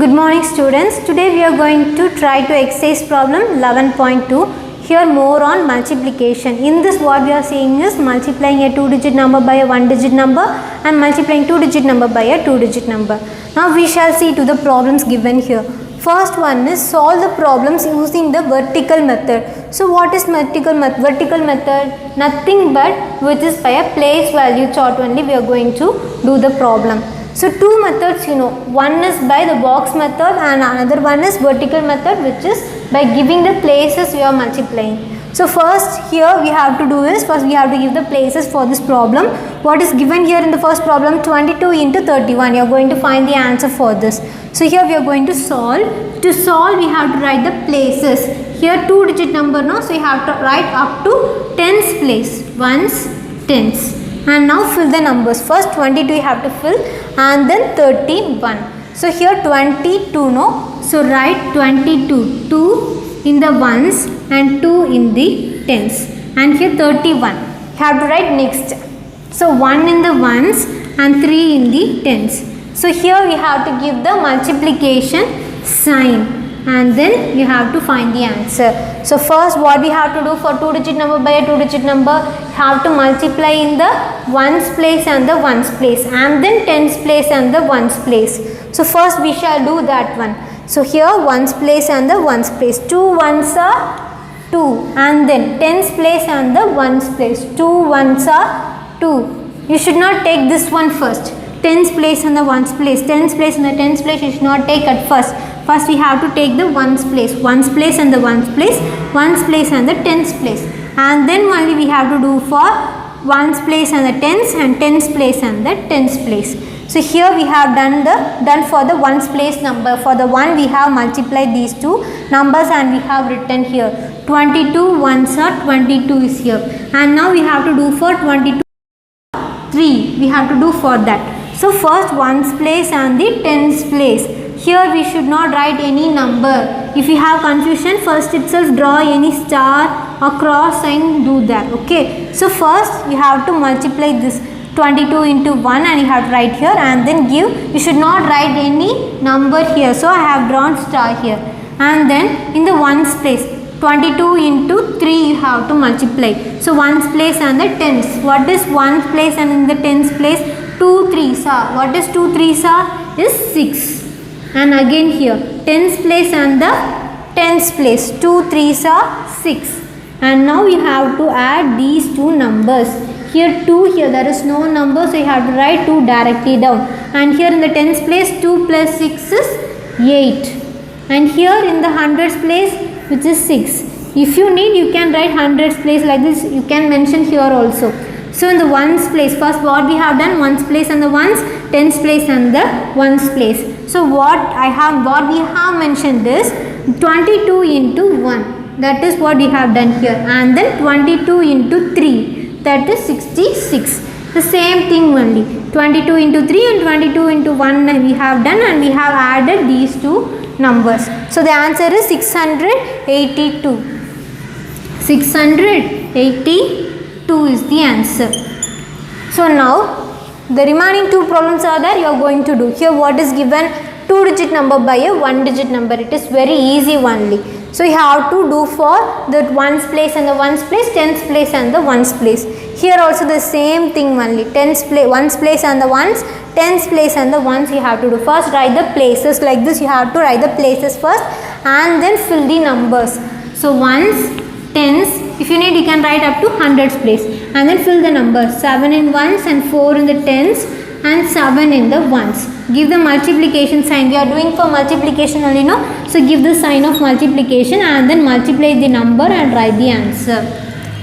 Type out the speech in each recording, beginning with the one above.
Good morning students. Today we are going to try to exercise problem 11.2. Here more on multiplication. In this what we are seeing is multiplying a 2-digit number by a 1-digit number and multiplying 2-digit number by a 2-digit number. Now we shall see to the problems given here. First one is solve the problems using the vertical method. So what is vertical method? Vertical method nothing but which is by a place value chart only we are going to do the problem. So two methods you know, one is by the box method and another one is vertical method, which is by giving the places we are multiplying. So first here we have to do is, first we have to give the places for this problem. What is given here in the first problem? 22 into 31. You are going to find the answer for this. So here we are going to solve. To solve we have to write the places. Here 2-digit number no, so you have to write up to tens place. Ones, tens. And now fill the numbers. First 22 you have to fill and then 31. So here 22 no. So write 22. 2 in the ones and 2 in the tens. And here 31. You have to write next. So 1 in the ones and 3 in the tens. So here we have to give the multiplication sign. And then you have to find the answer. So first what we have to do for 2-digit number by a 2-digit number, have to multiply in the ones place and the ones place and then tens place and the ones place. So first we shall do that one. So here ones place and the ones place. 2 ones are 2 and then tens place and the ones place. 2 ones are 2. You should not take this one first. Tens place and the ones place. Tens place and the tens place you should not take at first. First we have to take the ones place and the ones place and the tens place, and then only we have to do for ones place and the tens and tens place and the tens place. So here we have done for the ones place number. For the one we have multiplied these two numbers and we have written here 22 ones are 22 is here, and now we have to do for 22 3 we have to do for that. So first ones place and the tens place. Here we should not write any number. If you have confusion, first itself draw any star or cross sign, do that. Okay. So first you have to multiply this 22 into 1 and you have to write here and then give. You should not write any number here. So I have drawn star here. And then in the ones place, 22 into 3 you have to multiply. So ones place and the tens. What is ones place and in the tens place? 2 3s are. What is 2 3s are? Is 6. And again here tens place and the tens place. 2 3s are 6. And now you have to add these two numbers. Here 2, here there is no number, so you have to write 2 directly down. And here in the tens place 2 plus 6 is 8. And here in the hundreds place which is 6. If you need you can write hundreds place like this, you can mention here also. So in the ones place, first what we have done, ones place and the ones, tens place and the ones place. So what we have mentioned is 22 into 1. That is what we have done here. And then 22 into 3. That is 66. The same thing only. 22 into 3 and 22 into 1 we have done, and we have added these two numbers. So the answer is 682. 682 is the answer. So now the remaining two problems are there, you are going to do. Here what is given? 2-digit number by a 1-digit number. It is very easy only. So you have to do for the ones place and the ones place, tens place and the ones place. Here also the same thing only. Ones place and the ones, tens place and the ones you have to do. First write the places like this. You have to write the places first and then fill the numbers. So ones, tens, if you need you can write up to hundreds place and then fill the numbers. 7 in ones and 4 in the tens and 7 in the ones. Give the multiplication sign. We are doing for multiplication only, no? So give the sign of multiplication and then multiply the number and write the answer.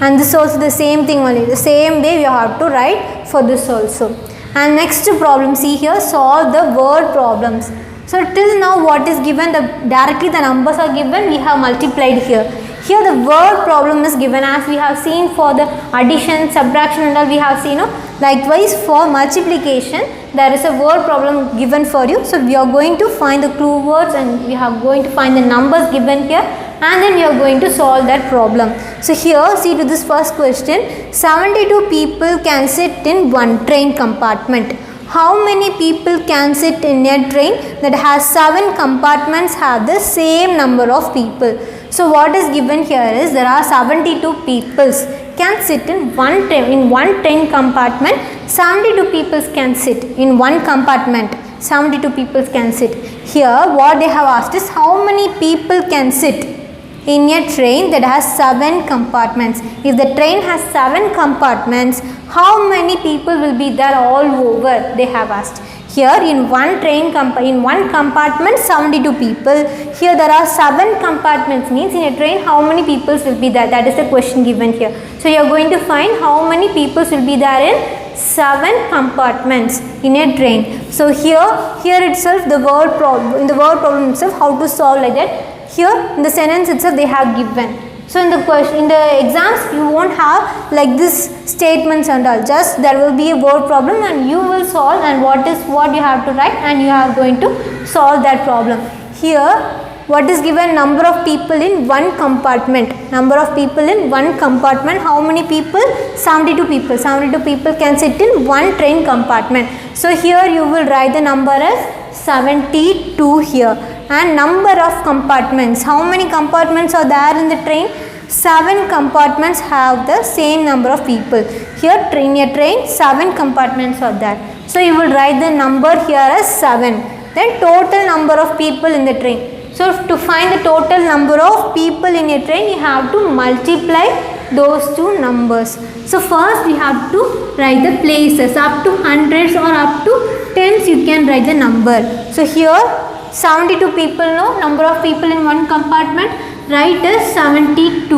And this also the same thing only. The same way you have to write for this also. And next problem, see here, solve the word problems. So till now what is given, directly the numbers are given, we have multiplied here. Here the word problem is given, as we have seen for the addition, subtraction and all we have seen. Likewise for multiplication there is a word problem given for you. So we are going to find the clue words and we are going to find the numbers given here, and then we are going to solve that problem. So here see to this first question, 72 people can sit in one train compartment. How many people can sit in a train that has 7 compartments have the same number of people? So what is given here is there are 72 people can sit in one train compartment. 72 people can sit in one compartment. 72 people can sit. Here what they have asked is how many people can sit in a train that has 7 compartments. If the train has 7 compartments, how many people will be there all over, they have asked. Here in one compartment 72 people. Here there are 7 compartments, means in a train how many people will be there, that is the question given here. So you are going to find how many people will be there in 7 compartments in a train. So here itself the word problem itself, how to solve like that. Here in the sentence itself they have given. So in the exams you won't have like this statements and all, just there will be a word problem and you will solve, and what you have to write and you are going to solve that problem. Here what is given, number of people in one compartment. Number of people in one compartment, how many people? 72 people. 72 people can sit in one train compartment. So here you will write the number as 72 here. And number of compartments, how many compartments are there in the train? 7 compartments have the same number of people. Here in a train 7 compartments are there. So you will write the number here as 7. Then total number of people in the train. So to find the total number of people in a train, you have to multiply those two numbers. So first we have to write the places, up to hundreds or up to tens you can write the number. So here 72 people, no, number of people in one compartment, write as 72,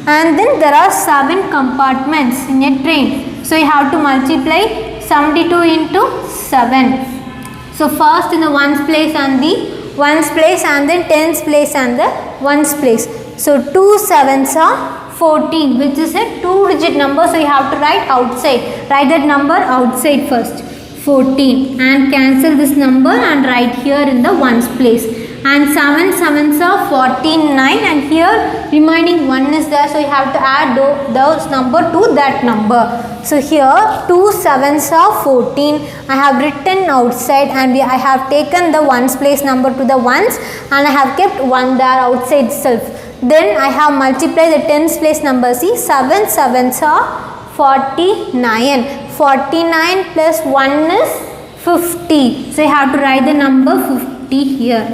and then there are 7 compartments in a train. So you have to multiply 72 into 7. So first in the ones place and the ones place, and then tens place and the ones place. So 2 sevens are 14, which is a 2-digit number. So you have to write outside. Write that number outside first. 14, and cancel this number and write here in the ones place. And 7 sevens are 49, and here remaining 1 is there, so you have to add those number to that number. So here 2 sevens are 14. I have written outside, and I have taken the ones place number to the ones, and I have kept 1 there outside itself. Then I have multiplied the tens place number. See, 7 sevens are 49. 49 plus 1 is 50. So you have to write the number 50 here.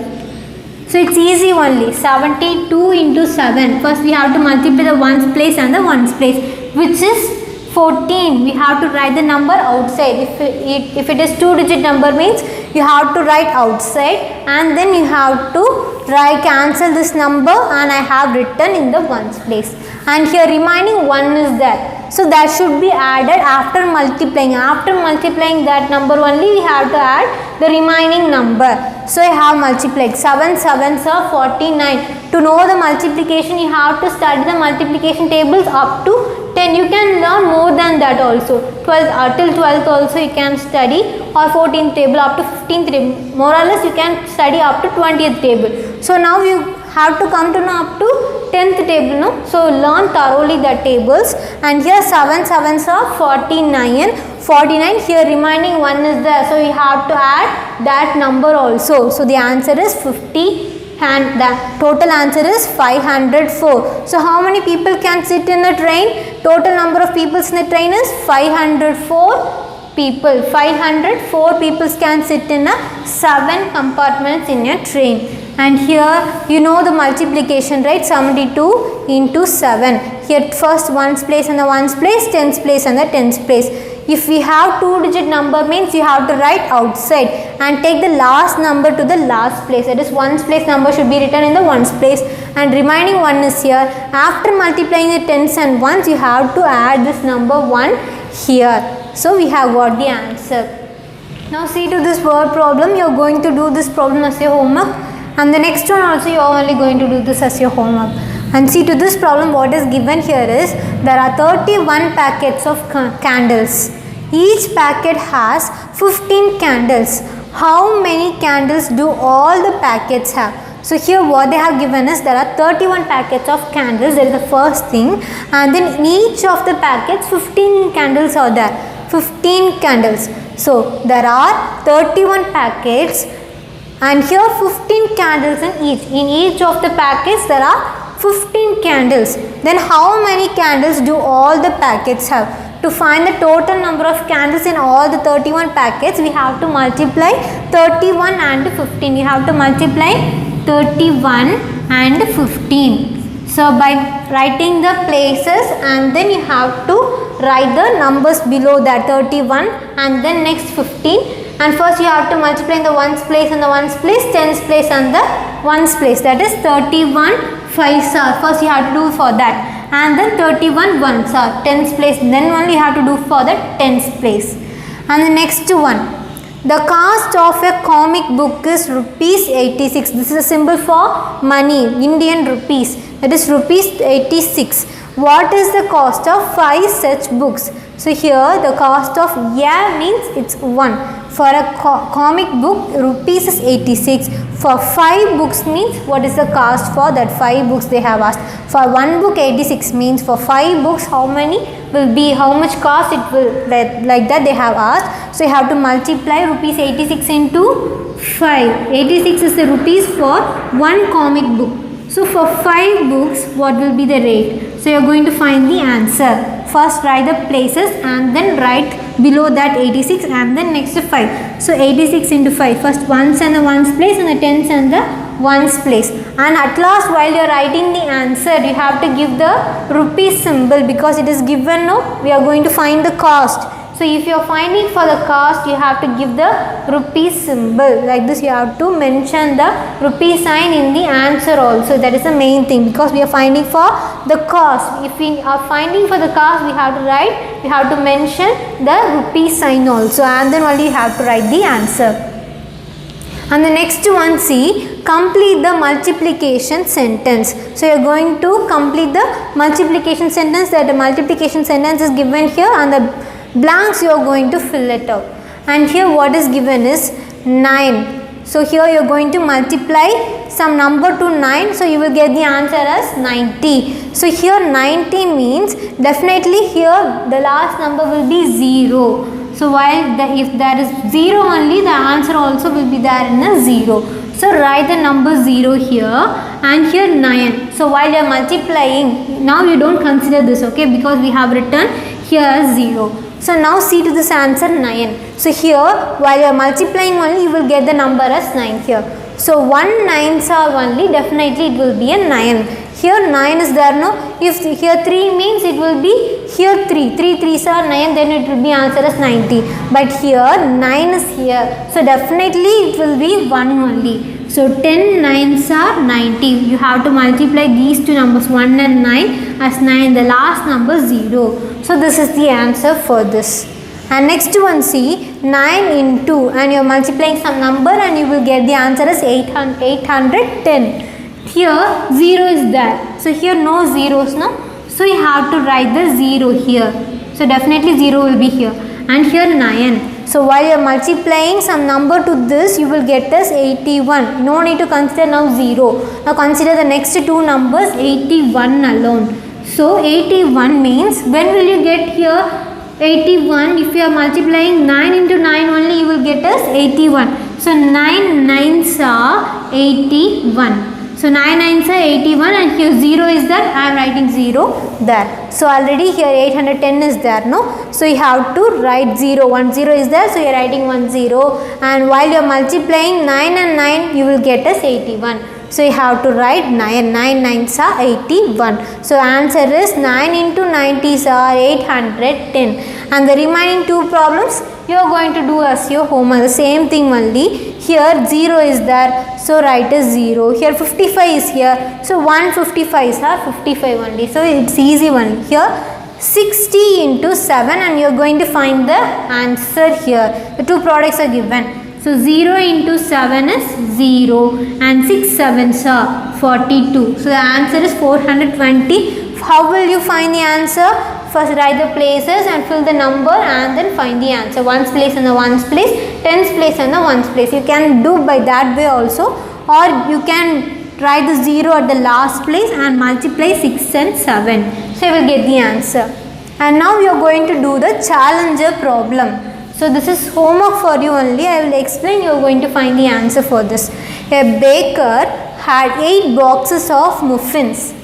So it's easy only. 72 into 7. First we have to multiply the ones place and the ones place, which is 14. We have to write the number outside. If it is 2-digit number, means you have to write outside, and then you have to cancel this number, and I have written in the ones place. And here remaining 1 is there. So that should be added after multiplying. After multiplying that number only, we have to add the remaining number. So I have multiplied. 7 sevens are 49. To know the multiplication, you have to study the multiplication tables up to 10. You can learn more than that also. 12 till 12th also you can study, or 14th table up to 15th table. More or less you can study up to 20th table. So now you have to come to know up to 10th table, no? So learn thoroughly the tables. And here 7 sevens are 49. 49, here remaining 1 is there, so you have to add that number also. So the answer is 50, and the total answer is 504. So how many people can sit in a train? Total number of people in the train is 504 people. 504 people can sit in a 7 compartments in a train. And here you know the multiplication, right? 72 into 7. Here first ones place and the ones place, tens place and the tens place. If we have 2-digit number, means you have to write outside and take the last number to the last place. That is ones place number should be written in the ones place, and remaining 1 is here. After multiplying the tens and ones, you have to add this number 1 here. So we have got the answer. Now see to this word problem. You are going to do this problem as your homework, and the next one also you are only going to do this as your homework. And see to this problem, what is given here is there are 31 packets of candles. Each packet has 15 candles. How many candles do all the packets have? So here what they have given is there are 31 packets of candles. That is the first thing, and then in each of the packets 15 candles are there. 15 candles. So there are 31 packets and here 15 candles in each. In each of the packets there are 15 candles. Then how many candles do all the packets have? To find the total number of candles in all the 31 packets, we have to multiply 31 and 15. We have to multiply 31 and 15. So by writing the places and then you have to write the numbers below that 31 and then next 15. And first you have to multiply in the ones place and the ones place, tens place and the ones place. That is 31 5s are. First you have to do for that. And then 31 ones are tens place. Then only you have to do for the tens place. And the next one. The cost of a comic book is rupees 86. This is a symbol for money, Indian rupees. That is rupees 86. What is the cost of 5 such books? So here the cost of a means it's 1. For a comic book, rupees is 86. For 5 books means what is the cost for that 5 books they have asked. For 1 book 86 means for 5 books how many will be, how much cost it will, like that they have asked. So you have to multiply rupees 86 into 5. 86 is the rupees for 1 comic book. So for 5 books what will be the rate? So you are going to find the answer. First write the places and then write below that 86 and then next to 5. So 86 into 5. First ones and the ones place and the tens and the ones place. And at last while you are writing the answer you have to give the rupees symbol because it is given. No, we are going to find the cost. So if you are finding for the cost you have to give the rupees symbol. Like this you have to mention the rupee sign in the answer also. That is the main thing because we are finding for the cost. If we are finding for the cost we have to write, we have to mention the rupee sign also and then only you have to write the answer. And the next one, see, complete the multiplication sentence. So you are going to complete the multiplication sentence. That the multiplication sentence is given here and the blanks you are going to fill it out. And here what is given is 9. So here you are going to multiply some number to 9. So you will get the answer as 90. So here 90 means definitely here the last number will be 0. So while if there is 0 only, the answer also will be there in a 0. So write the number 0 here and here 9. So while you are multiplying, now you don't consider this, okay, because we have written here 0. So now see to this answer 9. So here while you are multiplying only, you will get the number as 9 here. So 1 9s are only, definitely it will be a 9. Here 9 is there, no? If here 3 means it will be here 3. 3 3s are 9, then it will be answer as 90. But here 9 is here. So definitely it will be 1 only. So 10 9s are 90. You have to multiply these two numbers 1 and 9 as 9. The last number 0. So this is the answer for this. And next one, see, 9 into and you are multiplying some number and you will get the answer as 810. Here 0 is there. So here no zeros, no? So you have to write the 0 here. So definitely 0 will be here. And here 9. So while you are multiplying some number to this, you will get as 81. No need to consider now 0. Now consider the next two numbers 81 alone. So 81 means when will you get here 81? If you are multiplying 9 into 9 only, you will get as 81. So 9 9s are 81. So 9 9s are 81 and here 0 is there. I am writing 0 there. So already here 810 is there, no? So you have to write 0. 1 0 is there. So you are writing 1 0. And while you are multiplying 9 and 9, you will get as 81. So you have to write 9. 9 9s are 81. So answer is 9 into 90s are 810. And the remaining two problems you are going to do as your homework. The same thing only. Here 0 is there. So write as 0. Here 55 is here. So 155s are 55 only. So it's easy one. Here 60 into 7 and you are going to find the answer here. The two products are given. So 0 into 7 is 0 and 6 7s are 42. So the answer is 420. How will you find the answer? First write the places and fill the number and then find the answer. Ones place and the ones place, tens place and the ones place. You can do by that way also, or you can write the 0 at the last place and multiply 6 and 7. So you will get the answer. And now we are going to do the challenger problem. So this is homework for you only. I will explain. You are going to find the answer for this. A baker had 8 boxes of muffins.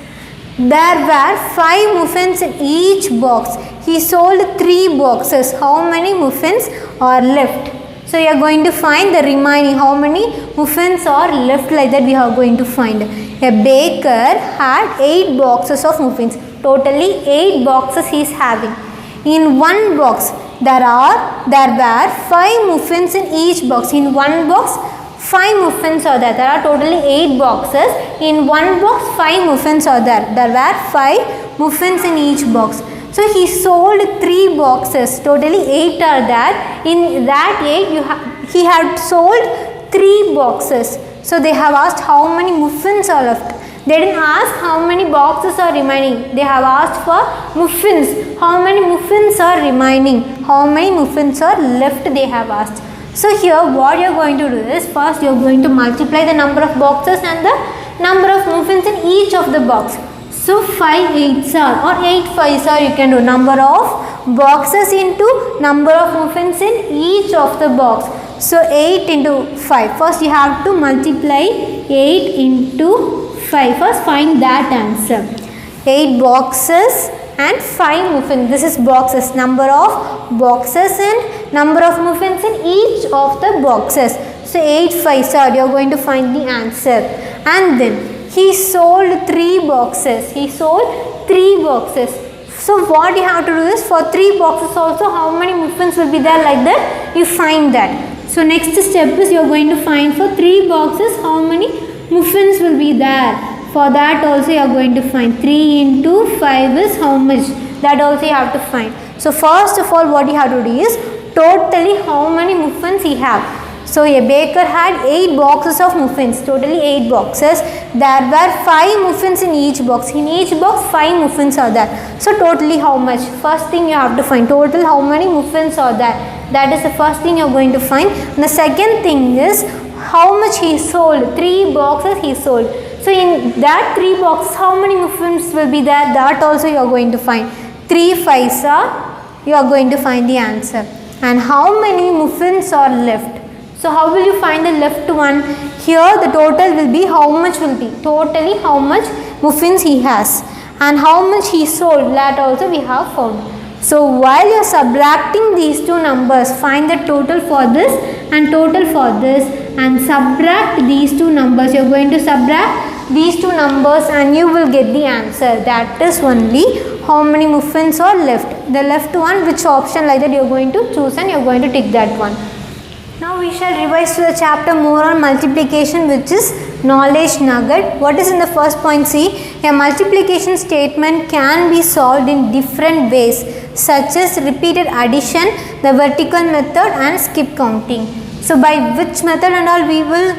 There were 5 muffins in each box. He sold 3 boxes. How many muffins are left? So you are going to find the remaining. How many muffins are left, like that we are going to find. A baker had 8 boxes of muffins. Totally 8 boxes he is having. In one box there were 5 muffins in each box. In one box 5 muffins are there. There are totally 8 boxes. In one box 5 muffins are there. There were 5 muffins in each box. So he sold 3 boxes. Totally 8 are there. In that 8 he had sold 3 boxes. So they have asked how many muffins are left. They didn't ask how many boxes are remaining. They have asked for muffins. How many muffins are remaining? How many muffins are left, they have asked. So here what you are going to do is, first you are going to multiply the number of boxes and the number of muffins in each of the box. So 5 8s are, or 8 5s are, you can do number of boxes into number of muffins in each of the box. So 8 into 5. First you have to multiply 8 into 5. First find that answer. 8 boxes and 5 muffins. This is boxes. Number of boxes and number of muffins in each of the boxes. So 8 5s are, you are going to find the answer. And then he sold 3 boxes. He sold 3 boxes. So what you have to do is, for 3 boxes also how many muffins will be there, like that you find that. So next step is you are going to find for 3 boxes how many muffins will be there. For that also you are going to find 3 into 5 is how much, that also you have to find. So first of all what you have to do is totally how many muffins he have. So a baker had 8 boxes of muffins, totally 8 boxes. There were 5 muffins in each box. In each box 5 muffins are there. So totally how much? First thing you have to find total how many muffins are there. That is the first thing you are going to find. And the second thing is how much he sold. 3 boxes he sold. So in that 3 boxes how many muffins will be there, that also you are going to find. 3 5s are, you are going to find the answer. And how many muffins are left? So how will you find the left one? Here the total will be how much will be. Totally how much muffins he has. And how much he sold, that also we have found. So while you are subtracting these two numbers, find the total for this and total for this, and subtract these two numbers. You are going to subtract these two numbers and you will get the answer. That is only how many muffins are left. The left one, which option, like that you are going to choose and you are going to tick that one. Now we shall revise to the chapter more on multiplication, which is knowledge nugget. What is in the first point? See, a multiplication statement can be solved in different ways, such as repeated addition, the vertical method and skip counting. So by which method and all we will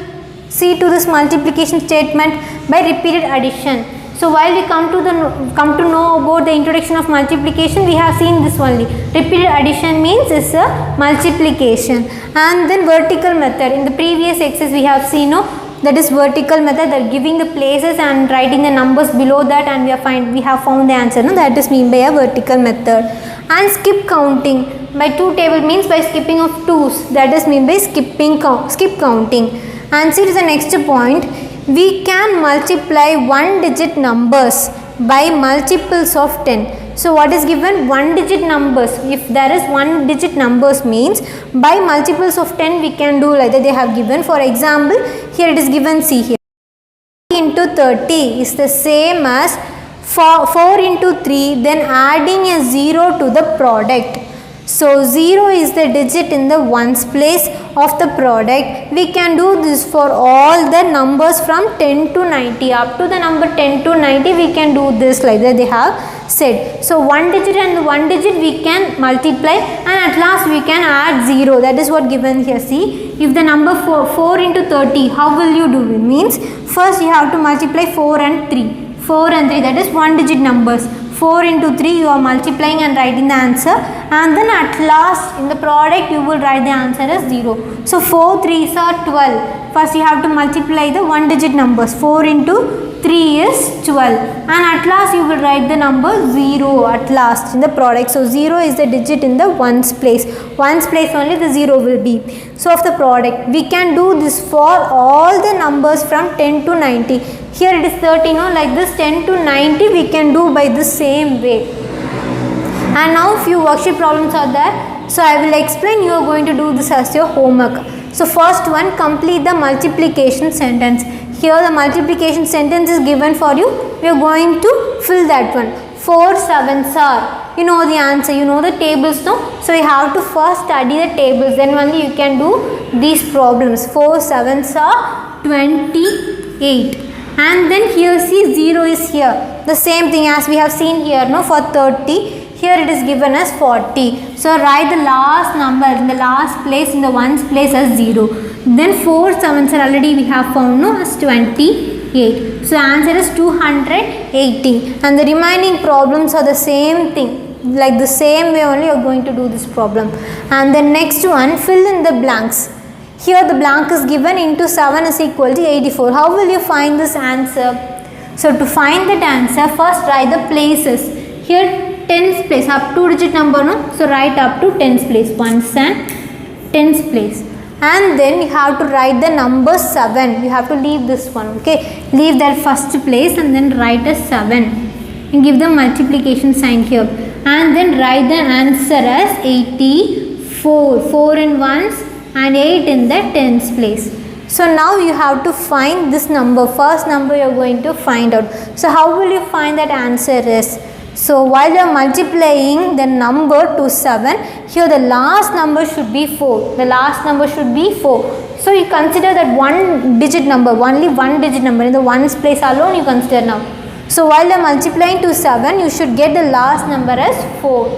see to this multiplication statement? By repeated addition. So while we come to know about the introduction of multiplication, we have seen this only. Repeated addition means is a multiplication. And then vertical method. In the previous exercise we have seen, that is vertical method, that giving the places and writing the numbers below that, and we have found the answer. That is mean by a vertical method. And skip counting. By 2 table means by skipping of 2's. That is mean by skip counting. And see to the next point. We can multiply 1-digit numbers by multiples of 10. So what is given? 1-digit numbers. If there is 1-digit numbers means by multiples of 10 we can do like that they have given. For example, here it is given, see here. 3 into 30 is the same as 4 into 3, then adding a 0 to the product. So 0 is the digit in the ones place of the product. We can do this for all the numbers from 10 to 90. Up to the number 10 to 90 we can do this like that they have said. So 1 digit and 1 digit we can multiply, and at last we can add 0. That is what given here. See, if the number 4 into 30, how will you do it? Means first you have to multiply 4 and 3. 4 and 3, that is 1-digit numbers. 4 into 3 you are multiplying and writing the answer, and then at last in the product you will write the answer as 0. So 4 3s are 12. First you have to multiply the one digit numbers. 4 into 3 is 12, and at last you will write the number 0 at last in the product. So 0 is the digit in the ones place. Ones place only the 0 will be. So of the product we can do this for all the numbers from 10 to 90. Here it is 30, no? Like this 10 to 90 we can do by the same way. And now few worksheet problems are there. So I will explain, you are going to do this as your homework. So first one, complete the multiplication sentence. Here the multiplication sentence is given for you. We are going to fill that one. 4 7s are, you know the answer, you know the tables, no? So you have to first study the tables, then only you can do these problems. 4 7s are 28. And then here see 0 is here. The same thing as we have seen here, no? For 30. Here it is given as 40. So write the last number in the last place, in the ones place as 0. Then 4 7s are already we have found, no? As 28. So answer is 280. And the remaining problems are the same thing. Like the same way only you are going to do this problem. And the next one, fill in the blanks. Here the blank is given into 7 is equal to 84. How will you find this answer? So to find that answer, first write the places. Here tens place, up 2 digit number, no? So write up to tens place, ones and tens place. And then you have to write the number 7. You have to leave this one, okay? Leave that first place and then write a 7. And give the multiplication sign here. And then write the answer as 84. 4 in ones and 8 in the tens place. So now you have to find this number. First number you are going to find out. So how will you find that answer is? So while you are multiplying the number to 7, here the last number should be 4. The last number should be 4. So you consider that one digit number, only one digit number in the ones place alone you consider now. So while you are multiplying to 7, you should get the last number as 4.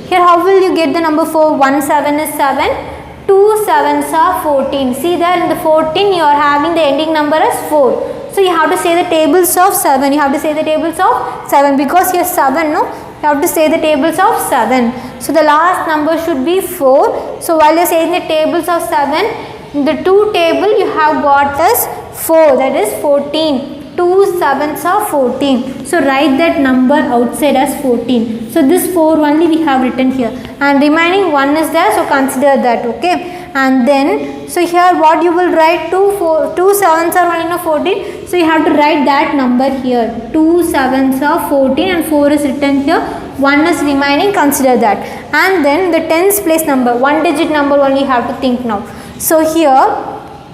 Here how will you get the number 4? 1 7 is 7. 2 7s are 14. See there in the 14 you are having the ending number as 4. So you have to say the tables of 7. You have to say the tables of 7 because here 7, no? You have to say the tables of 7. So the last number should be 4. So while you are saying the tables of 7, the 2 table you have got as 4, that is 14. 2 7s are 14. So write that number outside as 14. So this 4 only we have written here. And remaining 1 is there, so consider that, okay? And then, so here what you will write, 2 7s are only 14. So you have to write that number here. 2 7s are 14 and 4 is written here. 1 is remaining, consider that. And then the tens place number, one digit number only you have to think now. So here,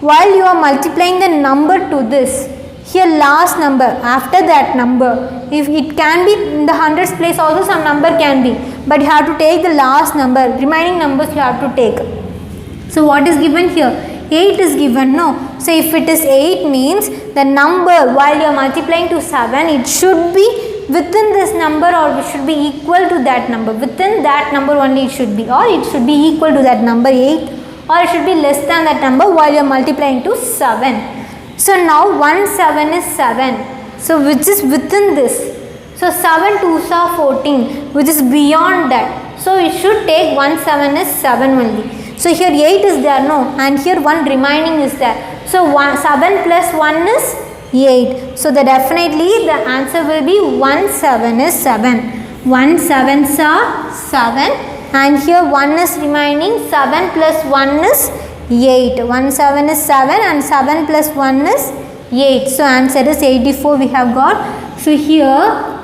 while you are multiplying the number to this, here last number, after that number, if it can be in the hundreds place also some number can be. But you have to take the last number, remaining numbers you have to take. So what is given here? 8 is given, no? So if it is 8 means the number while you are multiplying to 7, it should be within this number or it should be equal to that number. Within that number only it should be, or it should be equal to that number 8, or it should be less than that number while you are multiplying to 7. So now 1 7 is 7. So which is within this. So 7 2s are 14, which is beyond that. So it should take 1 7 is 7 only. So here 8 is there, no? And here 1 remaining is there. So 7 plus 1 is 8. So definitely the answer will be 1 7 is 7. 1 7s are 7. And here 1 is remaining. 7 plus 1 is 8. 1 7 is 7 and 7 plus 1 is 8. So answer is 84 we have got. So here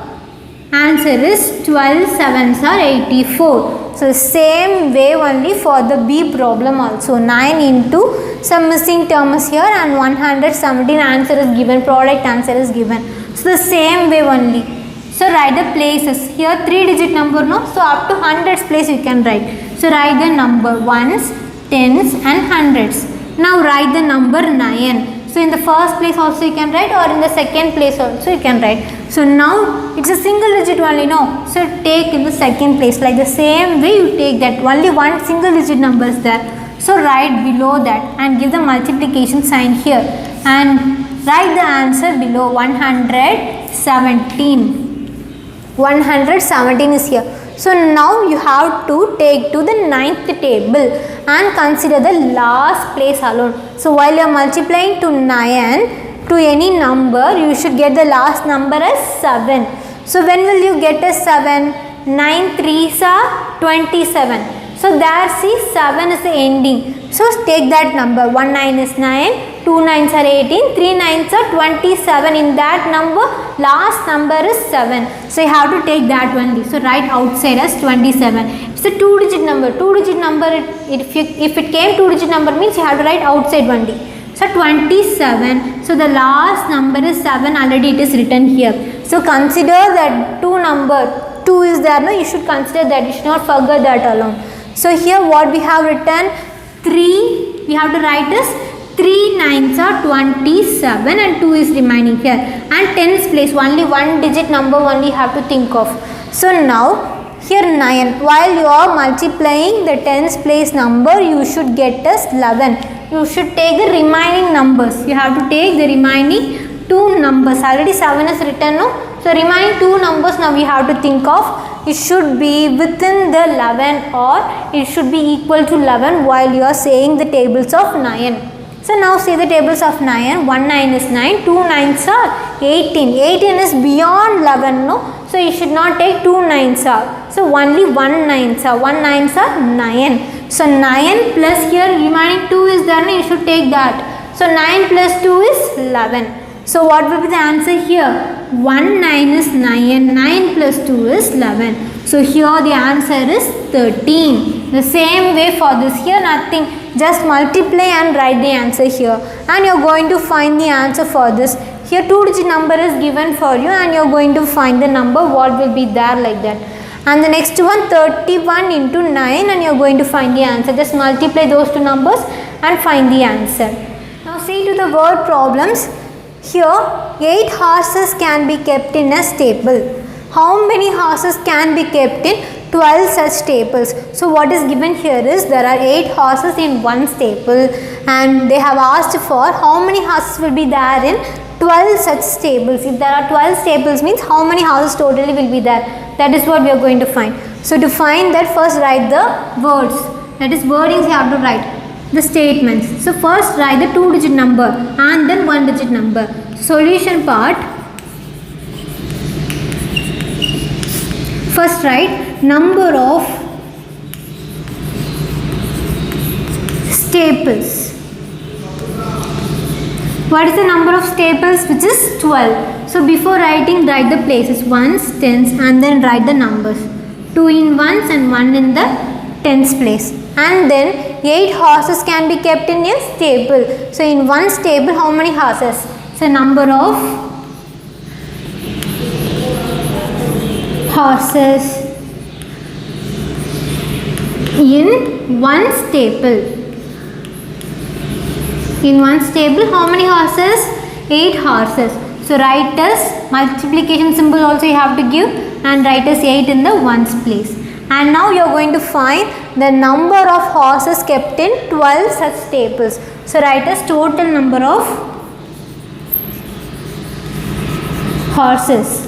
answer is 12 7s are 84. So same way only for the B problem also. 9 into some missing terms here and 117 answer is given. Product answer is given. So the same way only. So write the places. Here 3 digit number, no? So up to hundreds place you can write. So write the number ones, tens and hundreds. Now write the number 9. So in the first place also you can write, or in the second place also you can write. So now it's a single digit only, no? So take in the second place, like the same way you take that, only one single digit number is there. So write below that and give the multiplication sign here and write the answer below 117. 117 is here. So now you have to take to the 9th table and consider the last place alone. So while you are multiplying to 9 to any number, you should get the last number as 7. So when will you get a 7? 9 3s are 27. So there see 7 is the ending. So take that number. 1 9 is 9, 2 9s are 18, 3 9s are 27. In that number, last number is 7. So you have to take that only. So write outside as 27. It's a 2-digit number. 2-digit number, if it came 2-digit number means you have to write outside only. So 27. So the last number is 7. Already it is written here. So consider that 2 number. 2 is there. No, you should consider that. You should not forget that alone. So here what we have written, 3, we have to write is 3 9s are 27 and 2 is remaining here. And tens place, only 1-digit number only have to think of. So now here 9, while you are multiplying the tens place number, you should get as 11. You should take the remaining numbers. You have to take the remaining 2 numbers. Already 7 is written, no? So remaining 2 numbers now we have to think of. It should be within the 11 or it should be equal to 11 while you are saying the tables of 9. So now say the tables of 9. 1 9 is 9, 2 9s are 18. 18 is beyond 11, no? So you should not take 2 9s are. So only 1 9s are. 1 9s are 9. So 9 plus here remaining 2 is there, no? You should take that. So 9 plus 2 is 11. So what will be the answer here? 1 9 is 9, 9 plus 2 is 11. So here the answer is 13. The same way for this, here nothing, just multiply and write the answer here. And you are going to find the answer for this. Here 2-digit number is given for you and you are going to find the number what will be there like that. And the next one, 31 into 9, and you are going to find the answer. Just multiply those 2 numbers and find the answer. Now see to the word problems. Here 8 horses can be kept in a stable. How many horses can be kept in 12 such stables? So what is given here is there are 8 horses in one stable and they have asked for how many horses will be there in 12 such stables. If there are 12 stables means how many horses totally will be there? That is what we are going to find. So to find that, first write the words. That is wordings you have to write. The statements. So first write the 2-digit number and then 1-digit number. Solution part. First write number of staples. What is the number of staples? Which is 12. So before writing, write the places, ones, tens, and then write the numbers. 2 in ones and 1 in the tens place. And then 8 horses can be kept in a stable. So in one stable, how many horses? So number of horses in one stable. In one stable, how many horses? 8 horses. So write as multiplication symbol also you have to give and write as 8 in the ones place. And now you are going to find the number of horses kept in 12 such stables. So write as total number of horses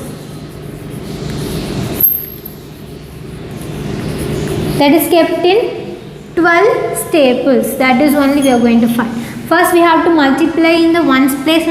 that is kept in 12 staples. That is only we are going to find. First we have to multiply in the ones place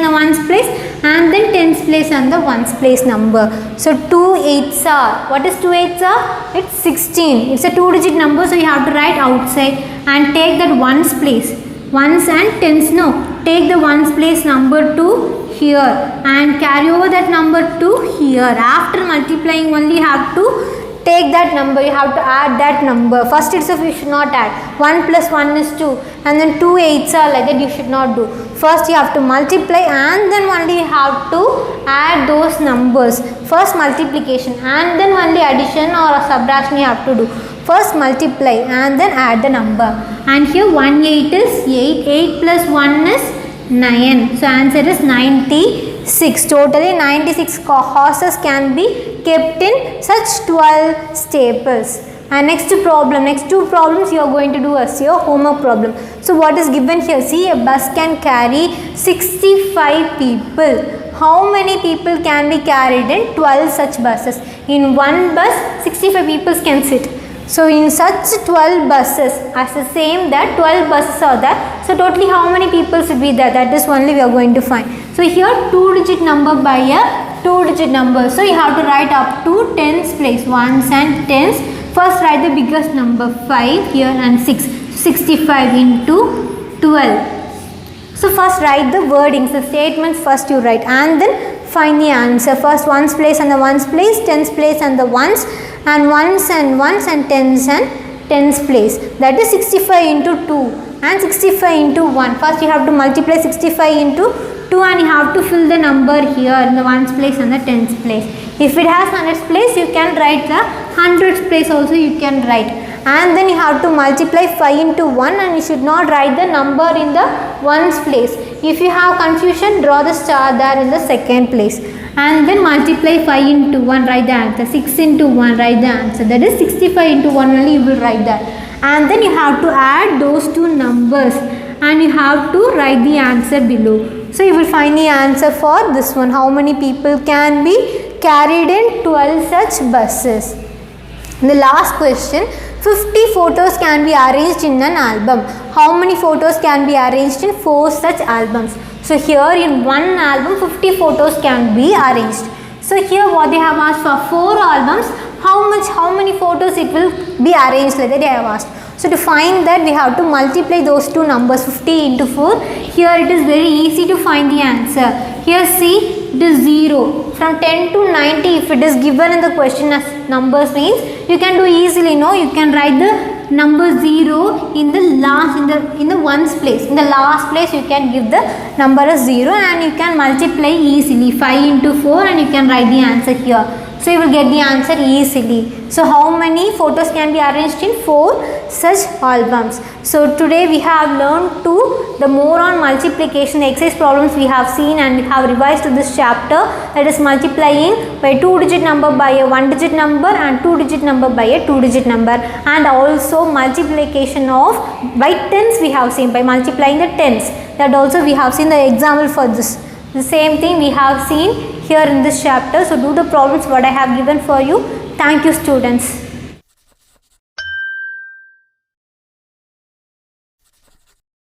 and then tens place and the ones place number. So 2 8s are, what is 2 8s are? It's 16. It's a 2-digit number, so you have to write outside and take that ones place. Ones and tens, no. Take the ones place number to here and carry over that number to here. After multiplying only you have to take that number, you have to add that number. First itself you should not add. 1 plus 1 is 2 and then 2 8s are like that, you should not do. First you have to multiply and then only you have to add those numbers. First multiplication and then only addition or subtraction you have to do. First multiply and then add the number. And here 1 8 is 8. 8 plus 1 is 9. So answer is 96. Totally 96 horses can be kept in such 12 staples. And next problem, next 2 problems you are going to do as your homework problem. So what is given here? See, a bus can carry 65 people. how many people can be carried in 12 such buses? In one bus 65 people can sit. So in such 12 buses, as the same that 12 buses are there, so totally how many people should be there? That is only we are going to find. So here 2-digit number by a 2-digit number. So you have to write up to tens place, ones and tens. First write the biggest number 5 here and 6. 65 into 12. So first write the wordings, the statements first you write, and then find the answer. First ones place and the ones place, tens place and the ones, and ones and tens and tens place. That is 65 into 2 and 65 into 1. First you have to multiply 65 into 2 and you have to fill the number here in the ones place and the tens place. If it has hundreds place, you can write the hundreds place also you can write. And then you have to multiply 5 into 1 and you should not write the number in the ones place. If you have confusion, draw the star there in the second place. And then multiply 5 into 1, write the answer. 6 into 1, write the answer. That is 65 into 1 only you will write that. And then you have to add those two numbers and you have to write the answer below. So you will find the answer for this one. How many people can be carried in 12 such buses? The last question. 50 photos can be arranged in an album. How many photos can be arranged in 4 such albums? So here in one album 50 photos can be arranged. So here what they have asked for 4 albums, how many photos it will be arranged like that they have asked. So to find that we have to multiply those two numbers 50 into 4. Here it is very easy to find the answer. Here see it is 0. From 10 to 90 if it is given in the question as numbers means you can do easily, no? You can write the number 0 in the last in the ones place. In the last place you can give the number as 0 and you can multiply easily 5 into 4 and you can write the answer here. So you will get the answer easily. So how many photos can be arranged in 4 such albums? So today we have learned the more on multiplication exercise problems we have seen and we have revised to this chapter, that is multiplying by 2-digit number by a 1-digit number and 2-digit number by a 2-digit number, and also multiplication of by tens we have seen by multiplying the tens. That also we have seen the example for this. The same thing we have seen here in this chapter. So do the problems what I have given for you. Thank you students.